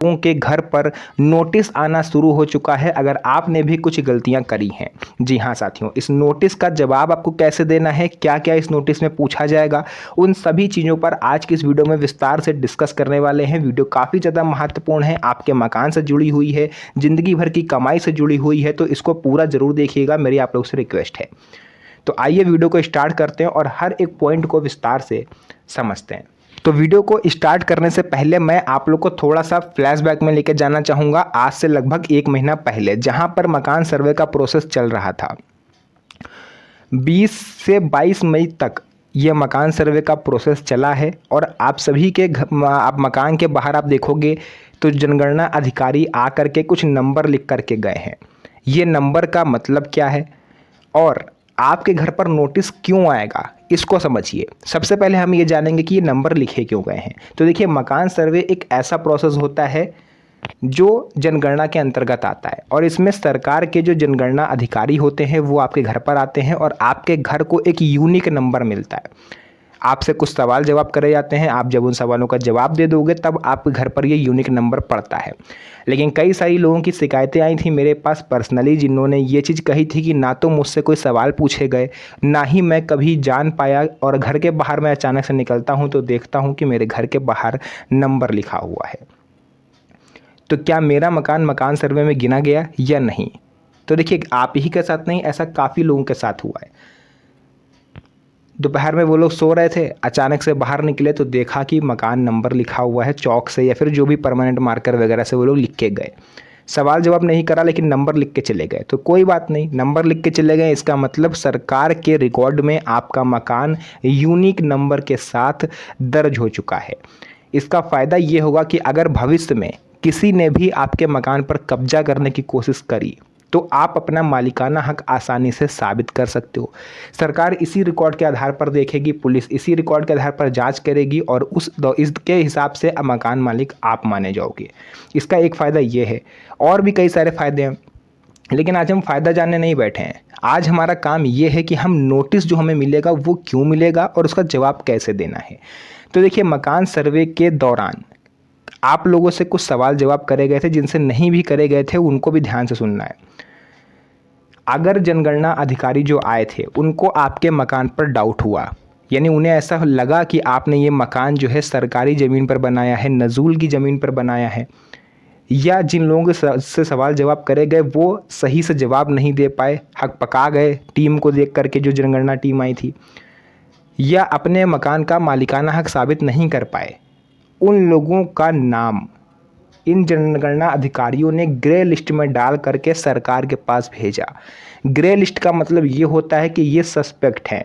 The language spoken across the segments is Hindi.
लोगों के घर पर नोटिस आना शुरू हो चुका है अगर आपने भी कुछ गलतियां करी हैं। जी हाँ साथियों, इस नोटिस का जवाब आपको कैसे देना है, क्या क्या इस नोटिस में पूछा जाएगा, उन सभी चीज़ों पर आज की इस वीडियो में विस्तार से डिस्कस करने वाले हैं। वीडियो काफ़ी ज़्यादा महत्वपूर्ण है, आपके मकान से जुड़ी हुई है, ज़िंदगी भर की कमाई से जुड़ी हुई है, तो इसको पूरा ज़रूर देखिएगा, मेरी आप लोग से रिक्वेस्ट है। तो आइए वीडियो को स्टार्ट करते हैं और हर एक पॉइंट को विस्तार से समझते हैं। तो वीडियो को स्टार्ट करने से पहले मैं आप लोग को थोड़ा सा फ्लैशबैक में लेकर जाना चाहूँगा, आज से लगभग 1 महीना पहले, जहाँ पर मकान सर्वे का प्रोसेस चल रहा था। 20 से 22 मई तक ये मकान सर्वे का प्रोसेस चला है और आप सभी के आप मकान के बाहर आप देखोगे तो जनगणना अधिकारी आकर के कुछ नंबर लिख करके गए हैं। ये नंबर का मतलब क्या है और आपके घर पर नोटिस क्यों आएगा, इसको समझिए। सबसे पहले हम ये जानेंगे कि ये नंबर लिखे क्यों गए हैं। तो देखिए, मकान सर्वे एक ऐसा प्रोसेस होता है जो जनगणना के अंतर्गत आता है और इसमें सरकार के जो जनगणना अधिकारी होते हैं वो आपके घर पर आते हैं और आपके घर को एक यूनिक नंबर मिलता है। आपसे कुछ सवाल जवाब करे जाते हैं, आप जब उन सवालों का जवाब दे दोगे तब आपके घर पर ये यूनिक नंबर पड़ता है। लेकिन कई सारी लोगों की शिकायतें आई थी मेरे पास पर्सनली, जिन्होंने ये चीज़ कही थी कि ना तो मुझसे कोई सवाल पूछे गए, ना ही मैं कभी जान पाया, और घर के बाहर मैं अचानक से निकलता हूँ तो देखता हूँ कि मेरे घर के बाहर नंबर लिखा हुआ है। तो क्या मेरा मकान मकान सर्वे में गिना गया या नहीं? तो देखिए, आप ही के साथ नहीं, ऐसा काफ़ी लोगों के साथ हुआ है। दोपहर में वो लोग सो रहे थे, अचानक से बाहर निकले तो देखा कि मकान नंबर लिखा हुआ है चौक से या फिर जो भी परमानेंट मार्कर वगैरह से वो लोग लिख के गए। सवाल जवाब नहीं करा लेकिन नंबर लिख के चले गए। तो कोई बात नहीं, नंबर लिख के चले गए, इसका मतलब सरकार के रिकॉर्ड में आपका मकान यूनिक नंबर के साथ दर्ज हो चुका है। इसका फ़ायदा ये होगा कि अगर भविष्य में किसी ने भी आपके मकान पर कब्जा करने की कोशिश करी तो आप अपना मालिकाना हक आसानी से साबित कर सकते हो। सरकार इसी रिकॉर्ड के आधार पर देखेगी, पुलिस इसी रिकॉर्ड के आधार पर जांच करेगी और इसके हिसाब से मकान मालिक आप माने जाओगे। इसका एक फ़ायदा ये है, और भी कई सारे फ़ायदे हैं, लेकिन आज हम फ़ायदा जानने नहीं बैठे हैं। आज हमारा काम ये है कि हम नोटिस जो हमें मिलेगा वो क्यों मिलेगा और उसका जवाब कैसे देना है। तो देखिए, मकान सर्वे के दौरान आप लोगों से कुछ सवाल जवाब करे गए थे, जिनसे नहीं भी करे गए थे उनको भी ध्यान से सुनना है। अगर जनगणना अधिकारी जो आए थे उनको आपके मकान पर डाउट हुआ, यानी उन्हें ऐसा लगा कि आपने ये मकान जो है सरकारी ज़मीन पर बनाया है, नज़ूल की ज़मीन पर बनाया है, या जिन लोगों से सवाल जवाब करे गए वो सही से जवाब नहीं दे पाए, हक पका गए टीम को देख करके, जो जनगणना टीम आई थी, या अपने मकान का मालिकाना हक साबित नहीं कर पाए, उन लोगों का नाम इन जनगणना अधिकारियों ने ग्रे लिस्ट में डाल करके सरकार के पास भेजा। ग्रे लिस्ट का मतलब ये होता है कि ये सस्पेक्ट हैं,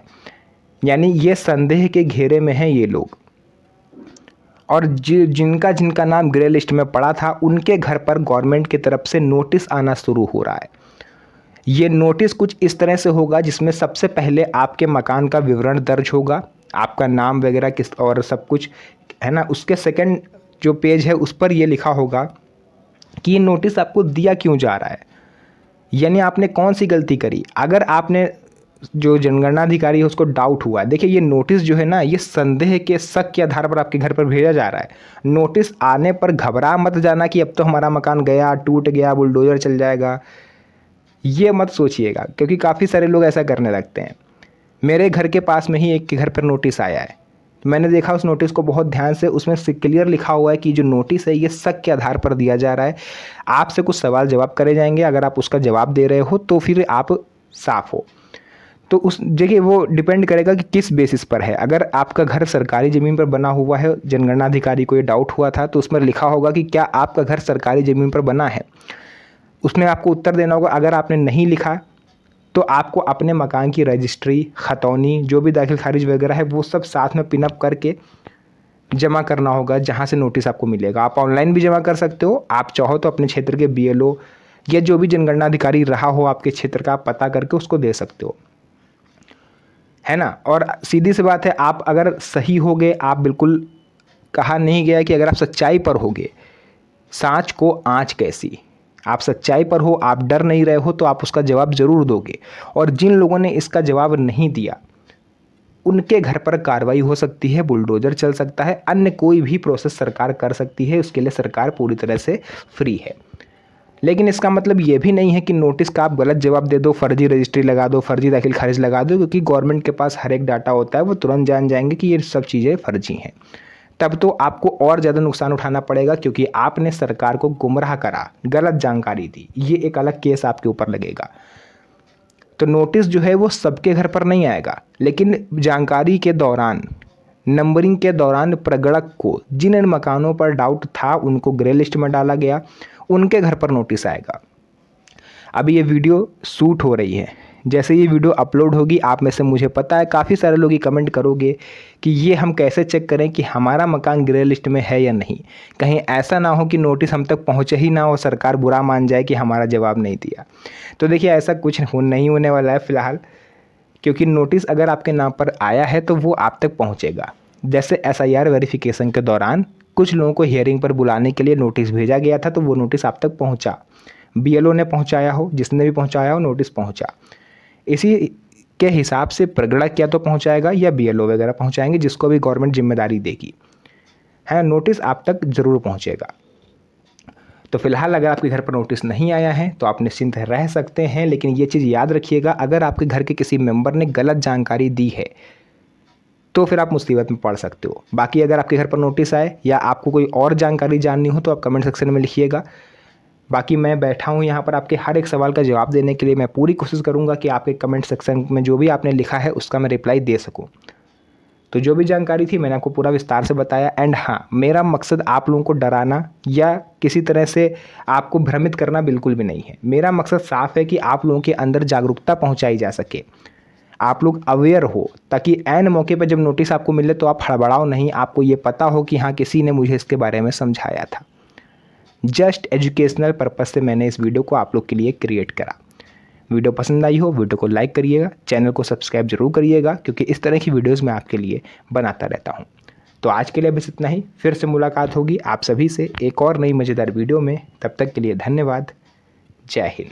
यानी ये संदेह के घेरे में हैं ये लोग, और जिनका जिनका नाम ग्रे लिस्ट में पड़ा था उनके घर पर गवर्नमेंट की तरफ से नोटिस आना शुरू हो रहा है। ये नोटिस कुछ इस तरह से होगा जिसमें सबसे पहले आपके मकान का विवरण दर्ज होगा, आपका नाम वगैरह किस और सब कुछ है ना। उसके सेकंड जो पेज है उस पर ये लिखा होगा कि ये नोटिस आपको दिया क्यों जा रहा है, यानी आपने कौन सी गलती करी। अगर आपने, जो जनगणना अधिकारी है उसको डाउट हुआ, देखिए ये नोटिस जो है ना, ये संदेह के शक के आधार पर आपके घर पर भेजा जा रहा है। नोटिस आने पर घबरा मत जाना कि अब तो हमारा मकान गया, टूट गया, बुलडोजर चल जाएगा, ये मत सोचिएगा, क्योंकि काफ़ी सारे लोग ऐसा करने लगते हैं। मेरे घर के पास में ही एक के घर पर नोटिस आया है, मैंने देखा उस नोटिस को बहुत ध्यान से, उसमें क्लियर लिखा हुआ है कि जो नोटिस है ये शक के आधार पर दिया जा रहा है, आपसे कुछ सवाल जवाब करे जाएंगे, अगर आप उसका जवाब दे रहे हो तो फिर आप साफ हो। तो उस जगह वो डिपेंड करेगा कि किस बेसिस पर है। अगर आपका घर सरकारी ज़मीन पर बना हुआ है, जनगणना अधिकारी को ये डाउट हुआ था, तो उसमें लिखा होगा कि क्या आपका घर सरकारी ज़मीन पर बना है, उसमें आपको उत्तर देना होगा। अगर आपने नहीं लिखा तो आपको अपने मकान की रजिस्ट्री, खतौनी, जो भी दाखिल खारिज वगैरह है वो सब साथ में पिनअप करके जमा करना होगा, जहाँ से नोटिस आपको मिलेगा। आप ऑनलाइन भी जमा कर सकते हो, आप चाहो तो अपने क्षेत्र के बीएलओ या जो भी जनगणना अधिकारी रहा हो आपके क्षेत्र का, आप पता करके उसको दे सकते हो, है ना। और सीधी सी बात है, आप अगर सही होगे, आप बिल्कुल, कहा नहीं गया कि अगर आप सच्चाई पर होगे, सांच को आँच कैसी, आप सच्चाई पर हो, आप डर नहीं रहे हो, तो आप उसका जवाब ज़रूर दोगे। और जिन लोगों ने इसका जवाब नहीं दिया उनके घर पर कार्रवाई हो सकती है, बुलडोजर चल सकता है, अन्य कोई भी प्रोसेस सरकार कर सकती है, उसके लिए सरकार पूरी तरह से फ्री है। लेकिन इसका मतलब ये भी नहीं है कि नोटिस का आप गलत जवाब दे दो, फर्जी रजिस्ट्री लगा दो, फर्जी दाखिल खारिज लगा दो, क्योंकि गवर्नमेंट के पास हर एक डाटा होता है, वो तुरंत जान जाएंगे कि ये सब चीज़ें फर्जी हैं। तब तो आपको और ज़्यादा नुकसान उठाना पड़ेगा, क्योंकि आपने सरकार को गुमराह करा, गलत जानकारी दी, ये एक अलग केस आपके ऊपर लगेगा। तो नोटिस जो है वो सबके घर पर नहीं आएगा, लेकिन जानकारी के दौरान, नंबरिंग के दौरान प्रगणक को जिन मकानों पर डाउट था उनको ग्रे लिस्ट में डाला गया, उनके घर पर नोटिस आएगा। अभी ये वीडियो शूट हो रही है, जैसे ये वीडियो अपलोड होगी, आप में से मुझे पता है काफ़ी सारे लोग ये कमेंट करोगे कि ये हम कैसे चेक करें कि हमारा मकान ग्रे लिस्ट में है या नहीं। कहीं ऐसा ना हो कि नोटिस हम तक पहुँचे ही ना हो, सरकार बुरा मान जाए कि हमारा जवाब नहीं दिया। तो देखिए ऐसा कुछ नहीं होने वाला है फ़िलहाल, क्योंकि नोटिस अगर आपके नाम पर आया है तो वो आप तक पहुँचेगा। जैसे SIR वेरिफिकेशन के दौरान कुछ लोगों को हियरिंग पर बुलाने के लिए नोटिस भेजा गया था, तो वो नोटिस आप तक पहुँचा, BLO ने पहुँचाया हो, जिसने भी पहुँचाया हो, नोटिस पहुँचा। इसी के हिसाब से प्रगणक या तो पहुँचाएगा या BLO वगैरह पहुँचाएंगे, जिसको भी गवर्नमेंट जिम्मेदारी देगी, है, नोटिस आप तक ज़रूर पहुँचेगा। तो फिलहाल अगर आपके घर पर नोटिस नहीं आया है तो आप निश्चिंत रह सकते हैं, लेकिन ये चीज़ याद रखिएगा, अगर आपके घर के किसी मेंबर ने गलत जानकारी दी है तो फिर आप मुसीबत में पड़ सकते हो। बाकी अगर आपके घर पर नोटिस आए या आपको कोई और जानकारी जाननी हो तो आप कमेंट सेक्शन में लिखिएगा। बाकी मैं बैठा हूँ यहाँ पर आपके हर एक सवाल का जवाब देने के लिए। मैं पूरी कोशिश करूँगा कि आपके कमेंट सेक्शन में जो भी आपने लिखा है उसका मैं रिप्लाई दे सकूँ। तो जो भी जानकारी थी मैंने आपको पूरा विस्तार से बताया। एंड हाँ, मेरा मकसद आप लोगों को डराना या किसी तरह से आपको भ्रमित करना बिल्कुल भी नहीं है। मेरा मकसद साफ है कि आप लोगों के अंदर जागरूकता पहुंचाई जा सके, आप लोग अवेयर हो, ताकि ऐन मौके पर जब नोटिस आपको मिले तो आप हड़बड़ाओ नहीं, आपको ये पता हो कि हाँ किसी ने मुझे इसके बारे में समझाया था। जस्ट एजुकेशनल पर्पज़ से मैंने इस वीडियो को आप लोग के लिए क्रिएट करा। वीडियो पसंद आई हो, वीडियो को लाइक करिएगा, चैनल को सब्सक्राइब जरूर करिएगा, क्योंकि इस तरह की वीडियोस मैं आपके लिए बनाता रहता हूं। तो आज के लिए बस इतना ही, फिर से मुलाकात होगी आप सभी से एक और नई मज़ेदार वीडियो में। तब तक के लिए धन्यवाद। जय हिंद।